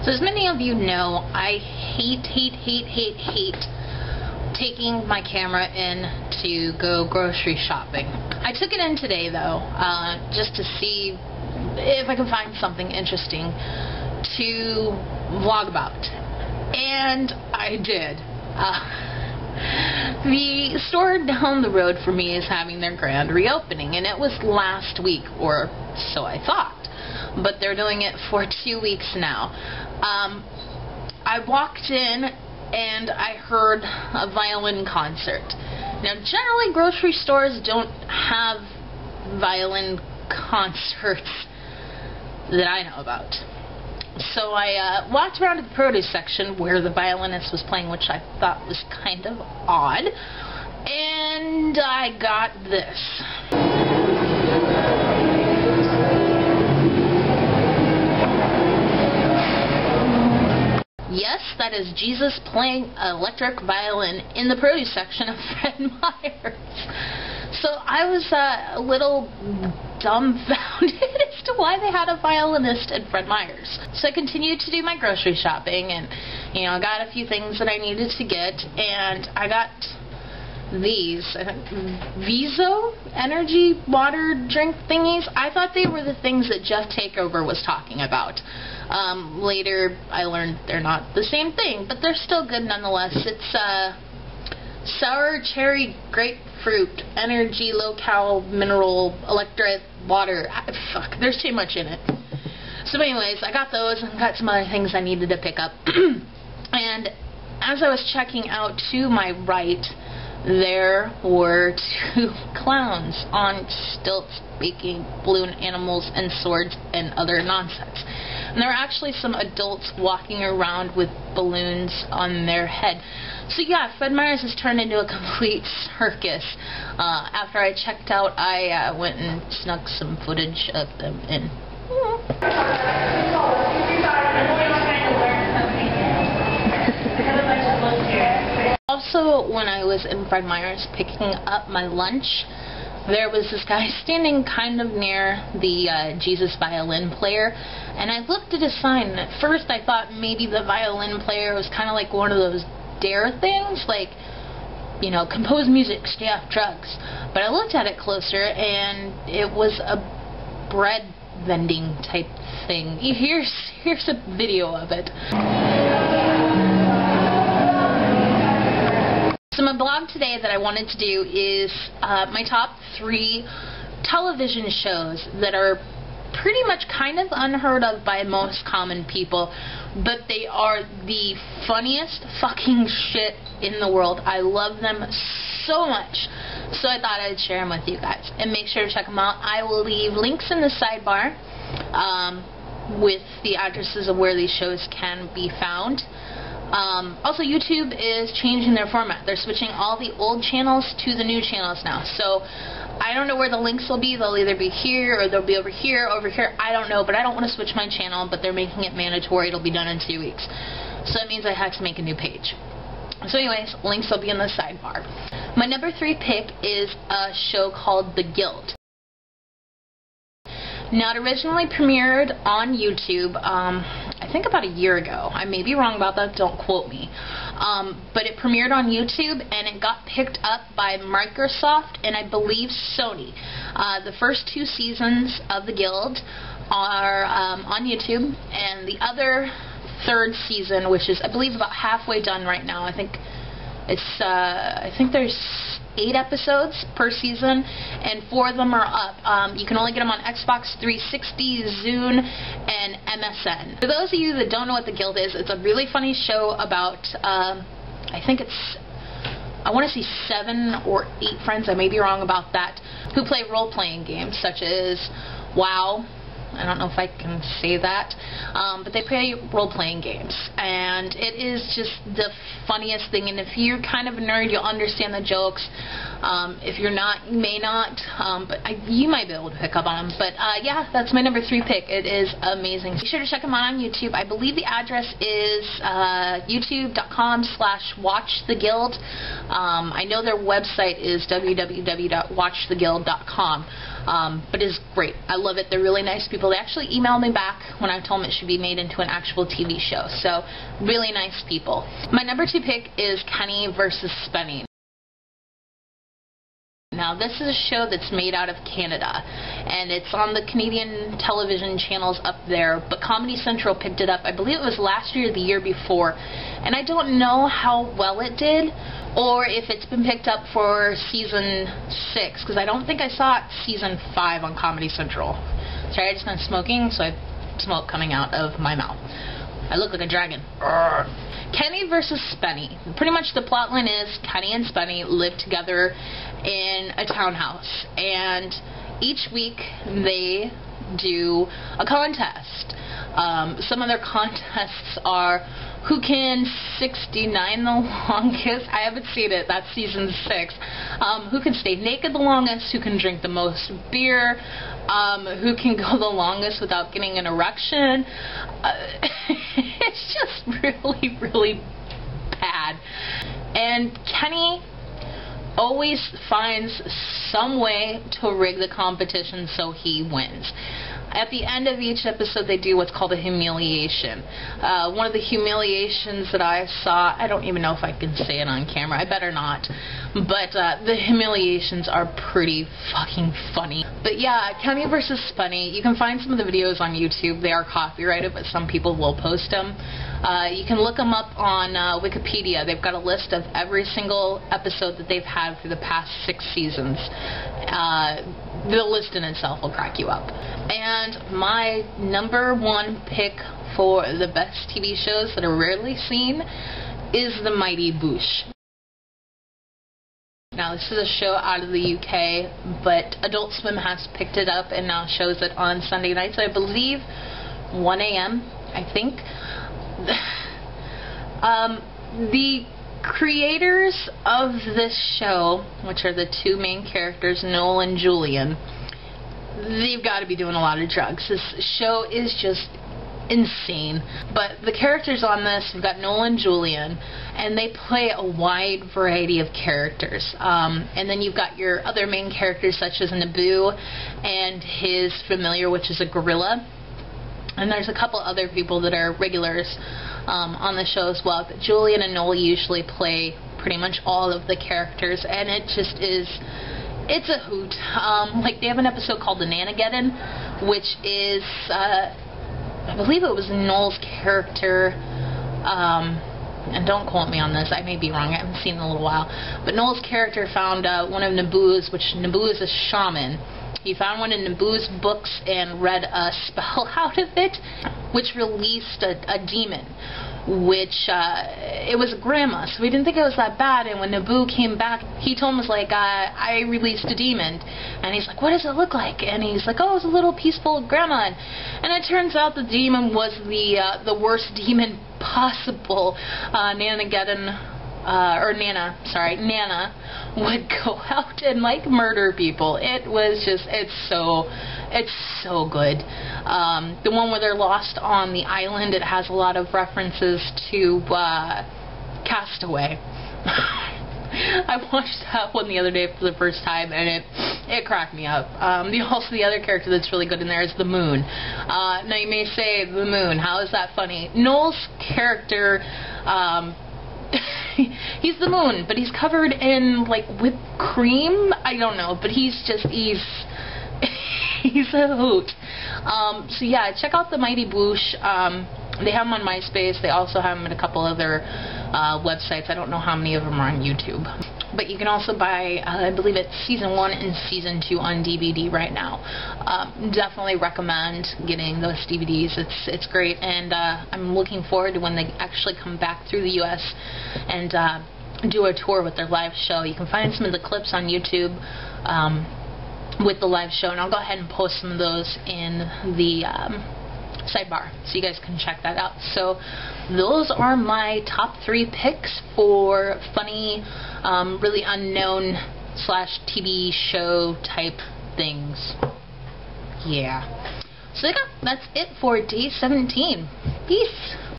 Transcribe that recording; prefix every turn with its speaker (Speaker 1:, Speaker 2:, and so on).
Speaker 1: So as many of you know, I hate taking my camera in to go grocery shopping. I took it in today though, just to see if I could find something interesting to vlog about. And I did. The store down the road for me is having their grand reopening, and it was last week, or so I thought. But they're doing it for 2 weeks now. I walked in and I heard a violin concert. Now, generally grocery stores don't have violin concerts that I know about. So I walked around to the produce section where the violinist was playing, which I thought was kind of odd, and I got this. Yes, that is Jesus playing electric violin in the produce section of Fred Meyers. So I was a little dumbfounded as to why they had a violinist at Fred Meyers. So I continued to do my grocery shopping, and I got a few things that I needed to get, and I got these Viso energy water drink thingies. I thought they were the things that Jeff Takeover was talking about. Later I learned they're not the same thing, but they're still good nonetheless. It's sour cherry grapefruit energy low-cal mineral electrolyte water. Fuck, there's too much in it. So anyways, I got those and got some other things I needed to pick up. And as I was checking out to my right, there were two clowns on stilts making balloon animals and swords and other nonsense. And there were actually some adults walking around with balloons on their head. So yeah, Fred Meyers has turned into a complete circus. After I checked out, I went and snuck some footage of them in. Also, when I was in Fred Meyers picking up my lunch, there was this guy standing kind of near the Jesus violin player, and I looked at his sign, and at first I thought maybe the violin player was kind of like one of those dare things, like, compose music, stay off drugs. But I looked at it closer, and it was a bread vending type thing. Here's a video of it. So my blog today that I wanted to do is my top 3 television shows that are pretty much kind of unheard of by most common people, but they are the funniest fucking shit in the world. I love them so much, so I thought I'd share them with you guys, and make sure to check them out. I will leave links in the sidebar with the addresses of where these shows can be found. Also, YouTube is changing their format. They're switching all the old channels to the new channels now. So I don't know where the links will be. They'll either be here or they'll be over here. I don't know, but I don't want to switch my channel, but they're making it mandatory. It'll be done in 2 weeks. So that means I have to make a new page. So anyways, links will be in the sidebar. My number 3 pick is a show called The Guild. Now, it originally premiered on YouTube, I think about a year ago. I may be wrong about that, don't quote me. But it premiered on YouTube, and it got picked up by Microsoft and I believe Sony. The first 2 seasons of The Guild are on YouTube, and the other 3rd season, which is I believe about halfway done right now. I think there's 8 episodes per season, and 4 of them are up. You can only get them on Xbox 360, Zune, and MSN. For those of you that don't know what The Guild is, it's a really funny show about, I want to say 7 or 8 friends, I may be wrong about that, who play role-playing games such as WoW. I don't know if I can say that, but they play role-playing games, and it is just the funniest thing. And if you're kind of a nerd, you'll understand the jokes. If you're not, you may not, but you might be able to pick up on them. But yeah, that's my number 3 pick. It is amazing. Be sure to check them out on YouTube. I believe the address is youtube.com/watchtheguild. I know their website is www.watchtheguild.com. But it's great. I love it. They're really nice people. They actually emailed me back when I told them it should be made into an actual TV show. So really nice people. My number 2 pick is Candi versus Spenny. Now, this is a show that's made out of Canada, and it's on the Canadian television channels up there, but Comedy Central picked it up, I believe it was last year or the year before, and I don't know how well it did, or if it's been picked up for season 6, because I don't think I saw it season 5 on Comedy Central. Sorry, I just been smoking, so I have smoke coming out of my mouth. I look like a dragon. Candi versus Spenny. Pretty much the plot line is Candi and Spenny live together in a townhouse, and each week they do a contest. Some of their contests are who can 69 the longest. I haven't seen it. That's season 6. Who can stay naked the longest? Who can drink the most beer? Who can go the longest without getting an erection? It's just really, really bad. And Kenny always finds some way to rig the competition so he wins. At the end of each episode, they do what's called a humiliation. One of the humiliations that I saw, I don't even know if I can say it on camera, I better not, but the humiliations are pretty fucking funny. But yeah, Candi versus Spenny, you can find some of the videos on YouTube. They are copyrighted, but some people will post them. You can look them up on Wikipedia. They've got a list of every single episode that they've had for the past 6 seasons. The list in itself will crack you up. And my number 1 pick for the best TV shows that are rarely seen is The Mighty Boosh. Now, this is a show out of the UK, but Adult Swim has picked it up and now shows it on Sunday nights, I believe, 1 a.m., I think. The creators of this show, which are the 2 main characters, Noel and Julian, they've got to be doing a lot of drugs. This show is just insane. But the characters on this, we've got Noel and Julian, and they play a wide variety of characters. And then you've got your other main characters such as Naboo and his familiar, which is a gorilla. And there's a couple other people that are regulars on the show as well. But Julian and Noel usually play pretty much all of the characters, and it just is, it's a hoot. Like, they have an episode called The Nanageddon, which is, I believe it was Noel's character, and don't quote me on this, I may be wrong, I haven't seen it in a little while, but Noel's character found one of Naboo's, which Naboo is a shaman. He found one in Naboo's books and read a spell out of it, which released a demon, which, it was a grandma, so we didn't think it was that bad. And when Naboo came back, he told him, was like, I released a demon. And he's like, what does it look like? And he's like, oh, it's a little peaceful grandma. And it turns out the demon was the worst demon possible. Nana would go out and like murder people. It was just, it's so good. The one where they're lost on the island, it has a lot of references to Castaway. I watched that one the other day for the first time, and it cracked me up. Also, the other character that's really good in there is the Moon. Now you may say, the Moon, how is that funny? Noel's character, he's the Moon, but he's covered in, like, whipped cream? I don't know, but he's a hoot. So yeah, check out The Mighty Boosh. They have them on MySpace. They also have them at a couple other websites. I don't know how many of them are on YouTube. But you can also buy, I believe it's season 1 and season 2 on DVD right now. Definitely recommend getting those DVDs. It's great, and I'm looking forward to when they actually come back through the U.S. and do a tour with their live show. You can find some of the clips on YouTube with the live show, and I'll go ahead and post some of those in the sidebar so you guys can check that out. So those are my top 3 picks for funny, really unknown / TV show type things. Yeah. So yeah, that's it for day 17. Peace.